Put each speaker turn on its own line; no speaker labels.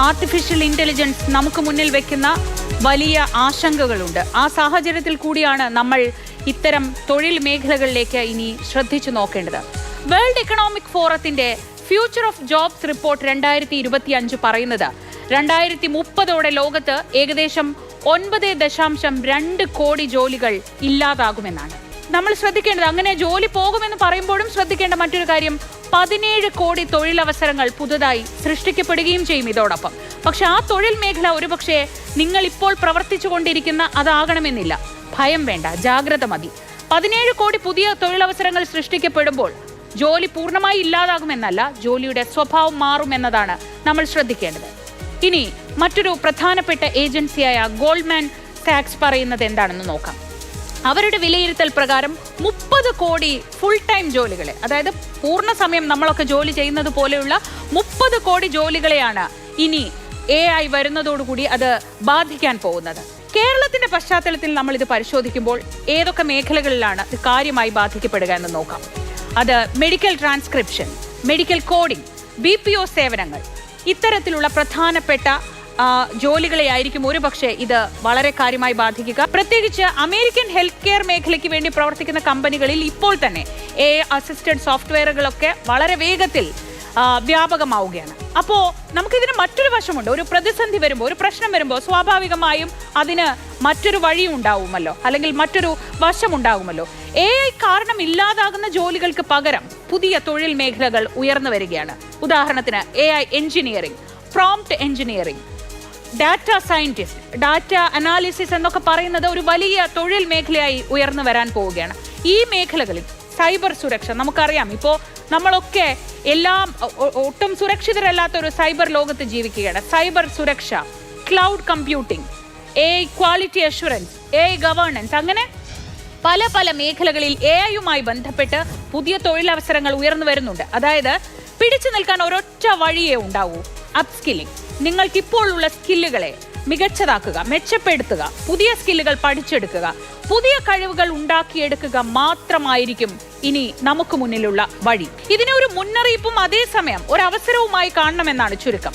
Artificial intelligence നമുക്ക് മുന്നിൽ വെക്കുന്ന വലിയ ആശങ്കകളുണ്ട്. ആ സാഹചര്യത്തിൽ കൂടിയാണ് നമ്മൾ ഇത്തരം തൊഴിൽ മേഖലകളിലേക്ക് ഇനി ശ്രദ്ധിച്ചു നോക്കേണ്ടത്. വേൾഡ് എക്കണോമിക് ഫോറത്തിന്റെ ഫ്യൂച്ചർ ഓഫ് ജോബ്സ് റിപ്പോർട്ട് 2025 പറയുന്നത് 2030 ലോകത്ത് ഏകദേശം 9.2 കോടി ജോലികൾ ഇല്ലാതാകുമെന്നാണ്. നമ്മൾ ശ്രദ്ധിക്കേണ്ടത്, അങ്ങനെ ജോലി പോകുമെന്ന് പറയുമ്പോഴും ശ്രദ്ധിക്കേണ്ട മറ്റൊരു കാര്യം, 17 കോടി തൊഴിലവസരങ്ങൾ പുതുതായി സൃഷ്ടിക്കപ്പെടുകയും ചെയ്യും ഇതോടൊപ്പം. പക്ഷെ ആ തൊഴിൽ മേഖല ഒരുപക്ഷെ നിങ്ങൾ ഇപ്പോൾ പ്രവർത്തിച്ചു കൊണ്ടിരിക്കുന്ന അതാകണമെന്നില്ല. ഭയം വേണ്ട, ജാഗ്രത മതി. 17 കോടി പുതിയ തൊഴിലവസരങ്ങൾ സൃഷ്ടിക്കപ്പെടുമ്പോൾ ജോലി പൂർണ്ണമായി ഇല്ലാതാകുമെന്നല്ല, ജോലിയുടെ സ്വഭാവം മാറുമെന്നതാണ് നമ്മൾ ശ്രദ്ധിക്കേണ്ടത്. ഇനി മറ്റൊരു പ്രധാനപ്പെട്ട ഏജൻസിയായ ഗോൾഡ്മാൻ സാക്സ് പറയുന്നത് എന്താണെന്ന് നോക്കാം. അവരുടെ വിലയിരുത്തൽ പ്രകാരം 30 കോടി ഫുൾ ടൈം ജോലികളെ, അതായത് പൂർണ്ണ സമയം നമ്മളൊക്കെ ജോലി ചെയ്യുന്നത് പോലെയുള്ള 30 കോടി ജോലികളെയാണ് ഇനി AI വരുന്നതോടുകൂടി അത് ബാധിക്കാൻ പോകുന്നത്. കേരളത്തിന്റെ പശ്ചാത്തലത്തിൽ നമ്മൾ ഇത് പരിശോധിക്കുമ്പോൾ ഏതൊക്കെ മേഖലകളിലാണ് ഇത് കാര്യമായി ബാധിക്കപ്പെടുക എന്ന് നോക്കാം. അത് medical transcription, medical coding, BPO സേവനങ്ങൾ, ഇത്തരത്തിലുള്ള പ്രധാനപ്പെട്ട ജോലികളെ ആയിരിക്കും ഒരുപക്ഷെ ഇത് വളരെ കാര്യമായി ബാധിക്കുക. പ്രത്യേകിച്ച് അമേരിക്കൻ ഹെൽത്ത് കെയർ മേഖലയ്ക്ക് വേണ്ടി പ്രവർത്തിക്കുന്ന കമ്പനികളിൽ ഇപ്പോൾ തന്നെ AI അസിസ്റ്റഡ് സോഫ്റ്റ്വെയറുകളൊക്കെ വളരെ വേഗത്തിൽ വ്യാപകമാവുകയാണ്. അപ്പോൾ നമുക്കിതിന് മറ്റൊരു വശമുണ്ട്. ഒരു പ്രതിസന്ധി വരുമ്പോൾ, ഒരു പ്രശ്നം വരുമ്പോൾ സ്വാഭാവികമായും അതിന് മറ്റൊരു വഴി ഉണ്ടാവുമല്ലോ, അല്ലെങ്കിൽ മറ്റൊരു വശമുണ്ടാകുമല്ലോ. AI കാരണം ഇല്ലാതാകുന്ന ജോലികൾക്ക് പകരം പുതിയ തൊഴിൽ മേഖലകൾ ഉയർന്നു വരികയാണ്. ഉദാഹരണത്തിന് AI engineering, prompt engineering, data scientist, data analysis എന്നൊക്കെ പറയുന്നത് ഒരു വലിയ തൊഴിൽ മേഖലയായി ഉയർന്നു വരാൻ പോവുകയാണ്. ഈ മേഖലകളിൽ സൈബർ സുരക്ഷ, നമുക്കറിയാം ഇപ്പോൾ നമ്മളൊക്കെ എല്ലാം ഒട്ടും സുരക്ഷിതരല്ലാത്ത ഒരു സൈബർ ലോകത്ത് ജീവിക്കുകയാണ്. സൈബർ സുരക്ഷ, cloud computing, AI quality assurance, AI governance, അങ്ങനെ പല പല മേഖലകളിൽ AI-യുമായി ബന്ധപ്പെട്ട് പുതിയ തൊഴിലവസരങ്ങൾ ഉയർന്നു വരുന്നുണ്ട്. അതായത് പിടിച്ചു നിൽക്കാൻ ഒരൊറ്റ വഴിയേ ഉണ്ടാവൂ, അപ്സ്കില്ലിംഗ്. നിങ്ങൾക്കിപ്പോൾ ഉള്ള സ്കില്ലുകളെ മികച്ചതാക്കുക, മെച്ചപ്പെടുത്തുക, പുതിയ സ്കില്ലുകൾ പഠിച്ചെടുക്കുക, പുതിയ കഴിവുകൾ ഉണ്ടാക്കിയെടുക്കുക മാത്രമായിരിക്കും ഇനി നമുക്ക് മുന്നിലുള്ള വഴി. ഇതിനെ ഒരു മുന്നറിയിപ്പും അതേസമയം ഒരു അവസരവുമായി കാണണമെന്നാണ് ചുരുക്കം.